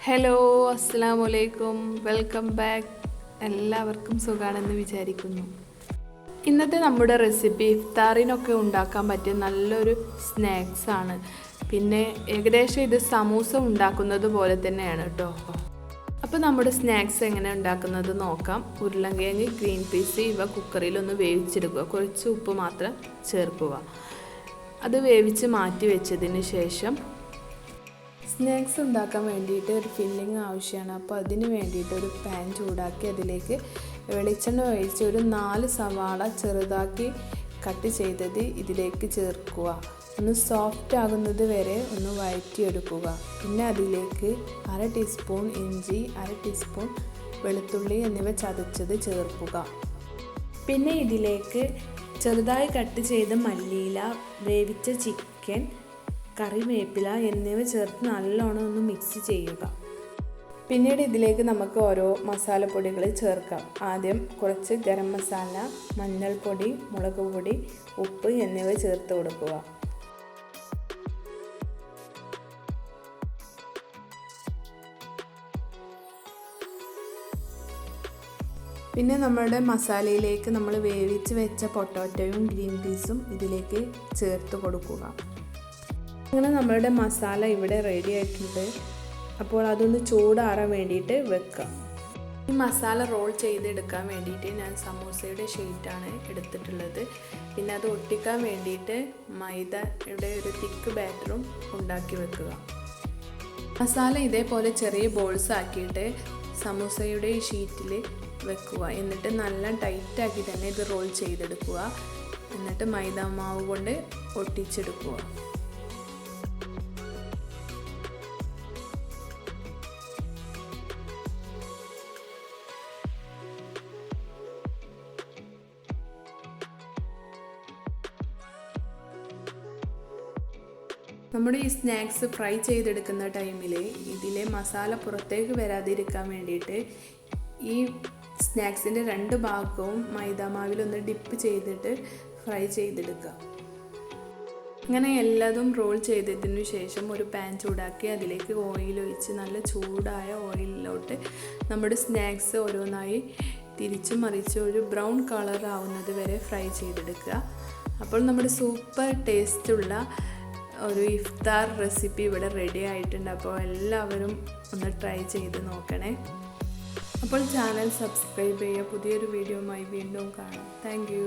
Hello, അസ്സലാമു അലൈക്കും. Welcome back. എല്ലാവർക്കും സുഖാണെന്ന് വിചാരിക്കുന്നു. ഇന്നത്തെ നമ്മുടെ റെസിപ്പി ഇഫ്താറിനൊക്കെ ഉണ്ടാക്കാൻ പറ്റിയ നല്ലൊരു സ്നാക്സാണ്. പിന്നെ ഏകദേശം ഇത് സമൂസ ഉണ്ടാക്കുന്നത് പോലെ തന്നെയാണ് കേട്ടോ. അപ്പോൾ നമ്മുടെ സ്നാക്സ് എങ്ങനെ ഉണ്ടാക്കുന്നത് നോക്കാം. ഉരുളൻകിഴങ്ങ്, ഗ്രീൻ പീസ് ഇവ കുക്കറിലൊന്ന് വേവിച്ചെടുക്കുക. കുറച്ച് ഉപ്പ് മാത്രം ചേർക്കുക. അത് വേവിച്ച് മാറ്റി വെച്ചതിന് ശേഷം സ്നാക്സ് ഉണ്ടാക്കാൻ വേണ്ടിയിട്ട് ഒരു ഫില്ലിങ് ആവശ്യമാണ്. അപ്പോൾ അതിന് വേണ്ടിയിട്ട് ഒരു പാൻ ചൂടാക്കി അതിലേക്ക് വെളിച്ചെണ്ണ ഒഴിച്ച് ഒരു 4 സവാള ചെറുതാക്കി കട്ട് ചെയ്തത് ഇതിലേക്ക് ചേർക്കുക. ഒന്ന് സോഫ്റ്റ് ആകുന്നത് വരെ ഒന്ന് വഴറ്റിയെടുക്കുക. പിന്നെ അതിലേക്ക് 1/2 ടീസ്പൂൺ ഇഞ്ചി, 1/2 ടീസ്പൂൺ വെളുത്തുള്ളി എന്നിവ ചതച്ചത് ചേർക്കുക. പിന്നെ ഇതിലേക്ക് ചെറുതായി കട്ട് ചെയ്ത മല്ലിയില, വേവിച്ച ചിക്കൻ, കറിവേപ്പില എന്നിവ ചേർത്ത് നല്ലോണം ഒന്ന് മിക്സ് ചെയ്യുക. പിന്നീട് ഇതിലേക്ക് നമുക്ക് ഓരോ മസാലപ്പൊടികൾ ചേർക്കാം. ആദ്യം കുറച്ച് ഗരം മസാല, മഞ്ഞൾപ്പൊടി, മുളക് പൊടി, ഉപ്പ് എന്നിവ ചേർത്ത് കൊടുക്കുക. പിന്നെ നമ്മുടെ മസാലയിലേക്ക് നമ്മൾ വേവിച്ച് വെച്ച പൊട്ടാറ്റോയും ഗ്രീൻ പീസും ഇതിലേക്ക് ചേർത്ത് കൊടുക്കുക. അങ്ങനെ നമ്മളുടെ മസാല ഇവിടെ റെഡി ആയിട്ടുണ്ട്. അപ്പോൾ അതൊന്ന് ചൂടാറാൻ വേണ്ടിയിട്ട് വെക്കാം. ഈ മസാല റോൾ ചെയ്തെടുക്കാൻ വേണ്ടിയിട്ട് ഞാൻ സമൂസയുടെ ഷീറ്റാണ് എടുത്തിട്ടുള്ളത്. പിന്നെ അത് ഒട്ടിക്കാൻ വേണ്ടിയിട്ട് മൈദയുടെ ഒരു തിക്ക് ബാറ്ററും ഉണ്ടാക്കി വെക്കുക. മസാല ഇതേപോലെ ചെറിയ ബോൾസ് ആക്കിയിട്ട് സമൂസയുടെ ഈ ഷീറ്റിൽ വെക്കുക. എന്നിട്ട് നല്ല ടൈറ്റാക്കി തന്നെ ഇത് റോൾ ചെയ്തെടുക്കുക. എന്നിട്ട് മൈദ മാവ് കൊണ്ട് ഒട്ടിച്ചെടുക്കുക. നമ്മുടെ ഈ സ്നാക്സ് ഫ്രൈ ചെയ്തെടുക്കുന്ന ടൈമിൽ ഇതിലെ മസാല പുറത്തേക്ക് വരാതിരിക്കാൻ വേണ്ടിയിട്ട് ഈ സ്നാക്സിൻ്റെ 2 ഭാഗവും മൈദാമാവിലൊന്ന് ഡിപ്പ് ചെയ്തിട്ട് ഫ്രൈ ചെയ്തെടുക്കുക. അങ്ങനെ എല്ലാതും റോൾ ചെയ്തതിനു ശേഷം ഒരു പാൻ ചൂടാക്കി അതിലേക്ക് ഓയിൽ ഒഴിച്ച് നല്ല ചൂടായ ഓയിലിലോട്ട് നമ്മുടെ സ്നാക്സ് ഓരോന്നായി തിരിച്ചും മറിച്ച് ഒരു ബ്രൗൺ കളർ ആവുന്നത് വരെ ഫ്രൈ ചെയ്തെടുക്കുക. അപ്പോൾ നമ്മുടെ സൂപ്പർ ടേസ്റ്റുള്ള ഒരു ഇഫ്താർ റെസിപ്പി ഇവിടെ റെഡി ആയിട്ടുണ്ട്. അപ്പോൾ എല്ലാവരും ഒന്ന് ട്രൈ ചെയ്ത് നോക്കണേ. അപ്പോൾ ചാനൽ സബ്സ്ക്രൈബ് ചെയ്യുക. പുതിയൊരു വീഡിയോയുമായി വീണ്ടും കാണാം. Thank you.